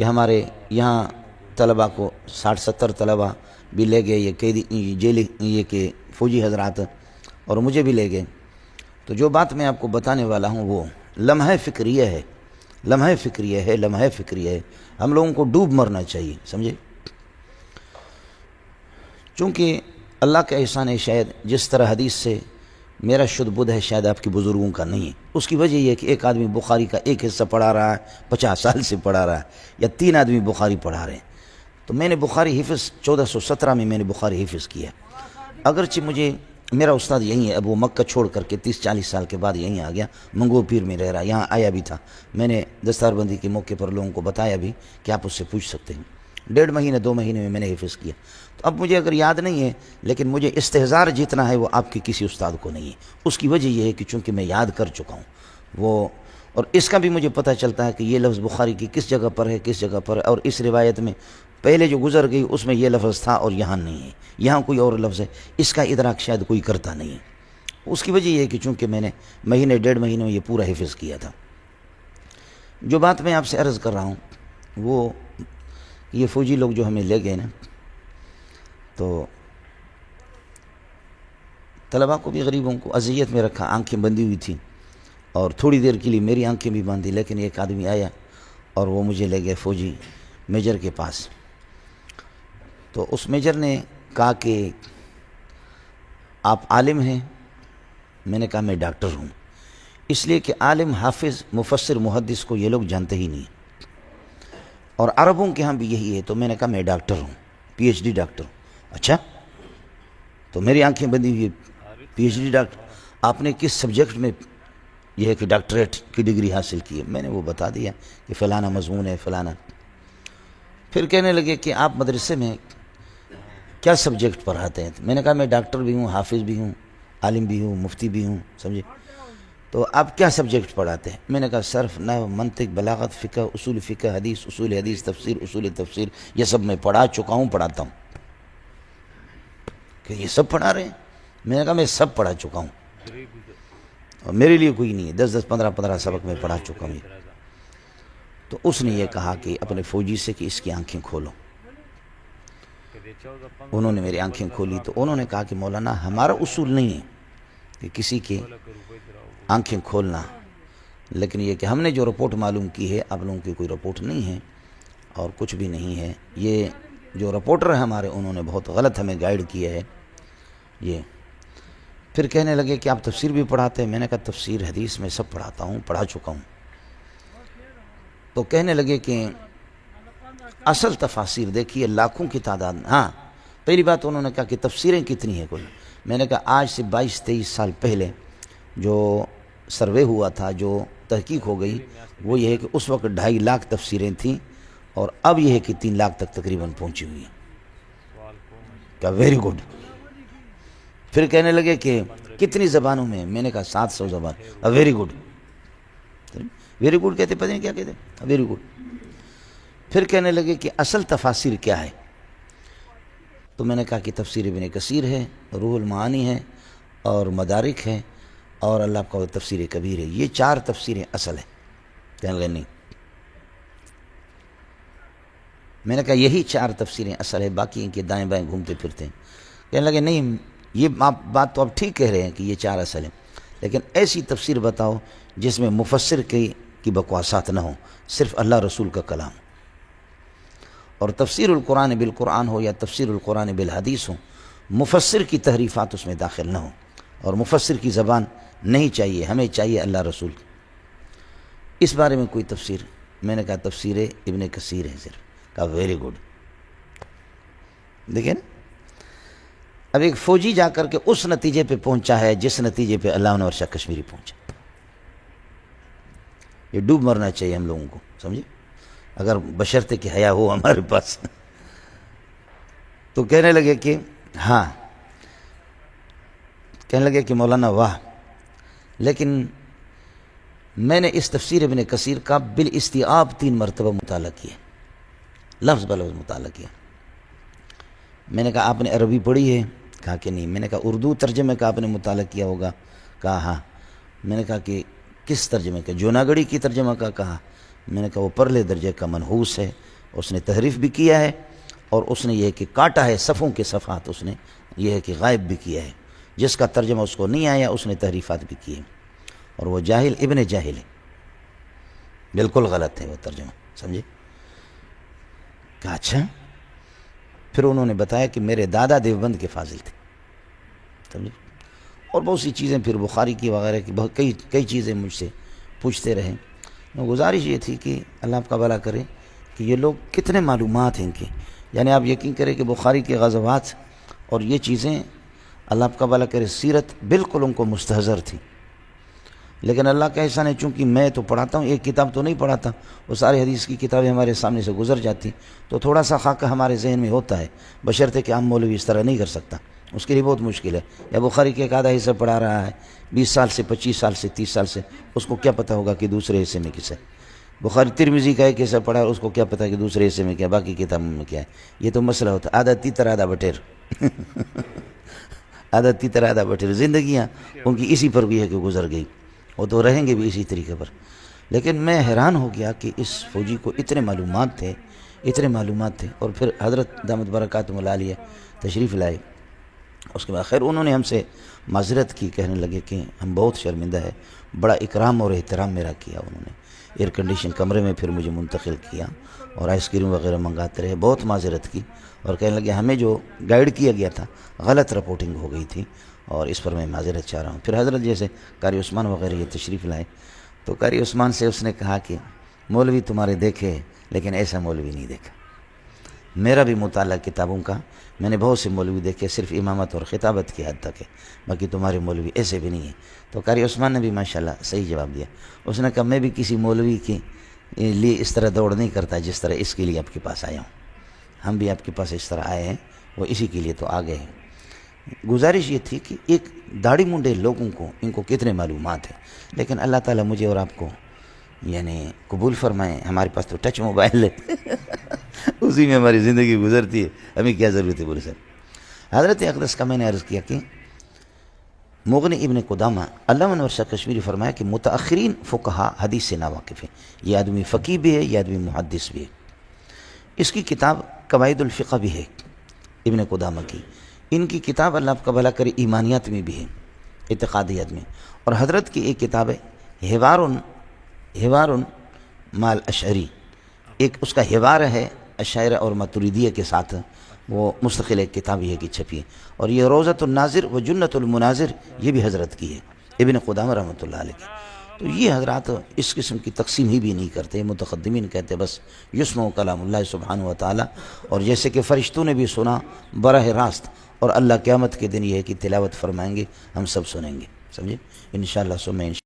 کہ ہمارے یہاں طلباء کو 60-70 طلباء بھی لے گئے یہ قیدی جیلی یہ کہ فوجی حضرات، اور مجھے بھی لے گئے. تو جو بات میں آپ کو بتانے والا ہوں وہ لمحہ فکریہ ہے، لمحہ فکریہ ہے، لمحہ فکریہ ہے. ہم لوگوں کو ڈوب مرنا چاہیے، سمجھے؟ چونکہ اللہ کا احسان ہے، شاید جس طرح حدیث سے میرا شدھ بدھ ہے شاید آپ کے بزرگوں کا نہیں ہے. اس کی وجہ یہ ہے کہ ایک آدمی بخاری کا ایک حصہ پڑھا رہا ہے 50 سال سے پڑھا رہا ہے، یا 3 آدمی بخاری پڑھا رہے ہیں. تو میں نے بخاری حفظ 1417 میں نے بخاری حفظ کیا. اگرچہ مجھے میرا استاد یہیں ہے، اب وہ مکہ چھوڑ کر کے 30-40 سال کے بعد یہیں آ گیا، منگو پیر میں رہ رہا. یہاں آیا بھی تھا، میں نے دستار بندی کے موقع پر لوگوں کو بتایا بھی کہ آپ اس سے پوچھ سکتے ہیں. 1.5 مہینے 2 مہینے میں نے حفظ کیا. تو اب مجھے اگر یاد نہیں ہے، لیکن مجھے استحضار جتنا ہے وہ آپ کے کسی استاد کو نہیں ہے. اس کی وجہ یہ ہے کہ چونکہ میں یاد کر چکا ہوں وہ، اور اس کا بھی مجھے پتہ چلتا ہے کہ یہ لفظ بخاری کی کس جگہ پر ہے، کس جگہ پر ہے، اور اس روایت میں پہلے جو گزر گئی اس میں یہ لفظ تھا اور یہاں نہیں ہے، یہاں کوئی اور لفظ ہے. اس کا ادراک شاید کوئی کرتا نہیں ہے. اس کی وجہ یہ ہے کہ چونکہ میں نے 1.5 مہینے میں یہ پورا حفظ کیا تھا. جو بات میں آپ سے عرض کر رہا ہوں وہ یہ فوجی لوگ جو ہمیں لے گئے نا، تو طلباء کو بھی غریبوں کو اذیت میں رکھا، آنکھیں بندی ہوئی تھیں، اور تھوڑی دیر کے لیے میری آنکھیں بھی باندھی. لیکن ایک آدمی آیا اور وہ مجھے لے گئے فوجی میجر کے پاس. تو اس میجر نے کہا کہ آپ عالم ہیں؟ میں نے کہا میں ڈاکٹر ہوں. اس لیے کہ عالم، حافظ، مفسر، محدث کو یہ لوگ جانتے ہی نہیں، اور عربوں کے ہاں بھی یہی ہے. تو میں نے کہا میں ڈاکٹر ہوں، PhD ڈاکٹر ہوں. اچھا، تو میری آنکھیں بندی ہوئی، PhD ڈاکٹر، آپ نے کس سبجیکٹ میں یہ ہے کہ ڈاکٹریٹ کی ڈگری حاصل کی ہے؟ میں نے وہ بتا دیا کہ فلانا مضمون ہے فلانا. پھر کہنے لگے کہ آپ مدرسے میں کیا سبجیکٹ پڑھاتے ہیں؟ میں نے کہا میں ڈاکٹر بھی ہوں، حافظ بھی ہوں، عالم بھی ہوں، مفتی بھی ہوں، سمجھے؟ تو آپ کیا سبجیکٹ پڑھاتے ہیں؟ میں نے کہا صرف، نحو، منطق، بلاغت، فقہ، اصول فقہ، حدیث، اصول حدیث، تفسیر، اصول تفسیر، یہ سب میں پڑھا چکا ہوں، پڑھاتا ہوں. کہ یہ سب پڑھا رہے ہیں؟ میں نے کہا میں سب پڑھا چکا ہوں، اور میرے لیے کوئی نہیں ہے، 10-10 15-15 سبق میں پڑھا چکا ہوں. تو اس نے یہ کہا کہ اپنے فوجی سے کہ اس کی آنکھیں کھولو. انہوں نے میری آنکھیں کھولی. تو انہوں نے کہا کہ مولانا ہمارا اصول نہیں ہے کہ کسی کی آنکھیں کھولنا، لیکن یہ کہ ہم نے جو رپورٹ معلوم کی ہے، آپ لوگوں کی کوئی رپورٹ نہیں ہے اور کچھ بھی نہیں ہے. یہ جو رپورٹر ہے ہمارے، انہوں نے بہت غلط ہمیں گائیڈ کیا ہے. یہ پھر کہنے لگے کہ آپ تفسیر بھی پڑھاتے ہیں؟ میں نے کہا تفسیر، حدیث میں سب پڑھاتا ہوں، پڑھا چکا ہوں. تو کہنے لگے کہ اصل تفاسیر دیکھیے لاکھوں کی تعداد. ہاں، پہلی بات انہوں نے کہا کہ تفسیریں کتنی ہیں کل؟ میں نے کہا آج سے 22-23 سال پہلے جو سروے ہوا تھا، جو تحقیق ہو گئی، وہ یہ ہے کہ اس وقت 2.5 لاکھ تفسیریں تھیں، اور اب یہ ہے کہ 3 لاکھ تک تقریباً پہنچی ہوئی ہیں. کہا ویری گڈ. پھر کہنے لگے کہ کتنی زبانوں میں؟ میں نے کہا 700 زبان. Very good. ویری گڈ کہتے، پتہ نہیں کیا کہتے، ویری گڈ. پھر کہنے لگے کہ اصل تفاسیر کیا ہے؟ تو میں نے کہا کہ تفسیر ابن کثیر ہے، روح المعانی ہے، اور مدارک ہے، اور اللہ کا تفسیر کبیر ہے. یہ 4 تفسیریں اصل ہیں. کہنے لگے نہیں. میں نے کہا یہی 4 تفسیریں اصل ہے، باقی ان کے دائیں بائیں گھومتے پھرتے ہیں. کہنے لگے نہیں، یہ بات تو آپ ٹھیک کہہ رہے ہیں کہ یہ 4 اصل ہیں، لیکن ایسی تفسیر بتاؤ جس میں مفسر کی بکواسات نہ ہوں، صرف اللہ رسول کا کلام. اور تفسیر القرآن بالقرآن ہو یا تفسیر القرآن بالحدیث ہو، مفسر کی تحریفات اس میں داخل نہ ہوں، اور مفسر کی زبان نہیں چاہیے، ہمیں چاہیے اللہ رسول. اس بارے میں کوئی تفسیر؟ میں نے کہا تفسیر ابن کثیر ہے صرف. کہا ویری گڈ. دیکھیں نا، اب ایک فوجی جا کر کے اس نتیجے پہ پہنچا ہے جس نتیجے پہ علامہ انور شاہ کشمیری پہنچا. یہ ڈوب مرنا چاہیے ہم لوگوں کو، سمجھے، اگر بشرطے کہ حیا ہو ہمارے پاس. تو کہنے لگے کہ ہاں، کہنے لگے کہ مولانا واہ، لیکن میں نے اس تفسیر ابن کثیر کا بالاستیعاب 3 مرتبہ مطالعہ کیا، لفظ بلفظ مطالعہ کیا. میں نے کہا آپ نے عربی پڑھی ہے؟ کہا کہ نہیں. میں نے کہا اردو ترجمے کا آپ نے مطالعہ کیا ہوگا؟ کہا ہاں. میں نے کہا کہ کس ترجمے کا؟ جوناگڑی کی ترجمہ کا؟ کہا. میں نے کہا وہ پرلے درجے کا منحوس ہے، اس نے تحریف بھی کیا ہے، اور اس نے یہ کہ کاٹا ہے صفوں کے صفحات، اس نے یہ ہے کہ غائب بھی کیا ہے، جس کا ترجمہ اس کو نہیں آیا اس نے تحریفات بھی کیے، اور وہ جاہل ابن جاہل ہے، بالکل غلط ہے وہ ترجمہ، سمجھے؟ کہا اچھا؟ پھر انہوں نے بتایا کہ میرے دادا دیوبند کے فاضل تھے، سمجھے؟ اور بہت سی چیزیں پھر بخاری کی وغیرہ کی بہت کئی چیزیں مجھ سے پوچھتے رہے۔ گزارش یہ تھی کہ اللہ آپ کا بھلا کرے کہ یہ لوگ کتنے معلومات ہیں ان کی، یعنی آپ یقین کریں کہ بخاری کے غزوات اور یہ چیزیں اللہ آپ کا بھلا کرے سیرت بالکل ان کو مستحضر تھی، لیکن اللہ کا احسان ہے چونکہ میں تو پڑھاتا ہوں، ایک کتاب تو نہیں پڑھاتا، وہ سارے حدیث کی کتابیں ہمارے سامنے سے گزر جاتی، تو تھوڑا سا خاکہ ہمارے ذہن میں ہوتا ہے، بشرطے کہ عام مولوی اس طرح نہیں کر سکتا، اس کے لیے بہت مشکل ہے۔ یا بخاری کے ایک آدھا حصہ پڑھا رہا ہے 20 سال سے 25 سال سے 30 سال سے، اس کو کیا پتہ ہوگا کہ دوسرے حصے میں کس ہے؟ بخاری ترمذی کا ایک حصہ پڑھا ہے، اس کو کیا پتہ کہ دوسرے حصے میں کیا، باقی کتابوں میں کیا ہے؟ یہ تو مسئلہ ہوتا ہے، آدھا تیتر آدھا بٹیر آدھا تیتر آدھا بٹیر، زندگیاں ان کی اسی پر بھی ہے کہ گزر گئی، وہ تو رہیں گے بھی اسی طریقے پر۔ لیکن میں حیران ہو گیا کہ اس فوجی کو اتنے معلومات تھے، اور پھر حضرت دامت برکاتہم العالیہ تشریف لائے، اس کے بعد خیر انہوں نے ہم سے معذرت کی، کہنے لگے کہ ہم بہت شرمندہ ہے، بڑا اکرام اور احترام میرا کیا انہوں نے، ایئر کنڈیشن کمرے میں پھر مجھے منتقل کیا اور آئس کریم وغیرہ منگاتے رہے، بہت معذرت کی، اور کہنے لگے ہمیں جو گائیڈ کیا گیا تھا غلط رپورٹنگ ہو گئی تھی اور اس پر میں معذرت چاہ رہا ہوں۔ پھر حضرت جیسے قاری عثمان وغیرہ یہ تشریف لائے تو قاری عثمان سے اس نے کہا کہ مولوی تمہارے دیکھے لیکن ایسا مولوی نہیں دیکھا، میرا بھی مطالعہ کتابوں کا، میں نے بہت سے مولوی دیکھے صرف امامت اور خطابت کی حد تک ہے، باقی تمہارے مولوی ایسے بھی نہیں ہیں۔ تو قاری عثمان نے بھی ماشاءاللہ صحیح جواب دیا، اس نے کہا میں بھی کسی مولوی کے لیے اس طرح دوڑ نہیں کرتا جس طرح اس کے لیے آپ کے پاس آیا ہوں، ہم بھی آپ کے پاس اس طرح آئے ہیں، وہ اسی کے لیے تو آ گئے ہیں۔ گزارش یہ تھی کہ ایک داڑھی منڈے لوگوں کو ان کو کتنے معلومات ہیں، لیکن اللہ تعالیٰ مجھے اور آپ کو یعنی قبول فرمائیں، ہمارے پاس تو ٹچ موبائل ہے اسی میں ہماری زندگی گزرتی ہے، ہمیں کیا ضرورت ہے بولے سر۔ حضرت اقدس کا میں نے عرض کیا کہ مغنی ابن قدامہ علامہ انور شاہ کشمیری فرمایا کہ متاخرین فقہا حدیث سے ناواقف ہے، یہ آدمی فقیہ بھی ہے، یہ آدمی محدث بھی ہے۔ اس کی کتاب قواعد الفقہ بھی ہے ابن قدامہ کی، ان کی کتاب اللہ آپ کا بھلا کرے ایمانیات میں بھی ہے، اعتقادیات میں، اور حضرت کی ایک کتاب ہے حوار مال اشعری، ایک اس کا حوار ہے اشاعرہ اور ماتریدیہ کے ساتھ، وہ مستقل ایک کتاب یہ کہ چھپی ہے، اور یہ روضۃ الناظر و جنت المناظر یہ بھی حضرت کی ہے ابن قدامہ رحمۃ اللہ علیہ کی۔ تو یہ حضرات اس قسم کی تقسیم ہی بھی نہیں کرتے، متقدمین کہتے بس یسمع کلام اللہ سبحانہ و تعالی، اور جیسے کہ فرشتوں نے بھی سنا براہ راست، اور اللہ قیامت کے دن یہ ہے کہ تلاوت فرمائیں گے، ہم سب سنیں گے، سمجھے انشاءاللہ۔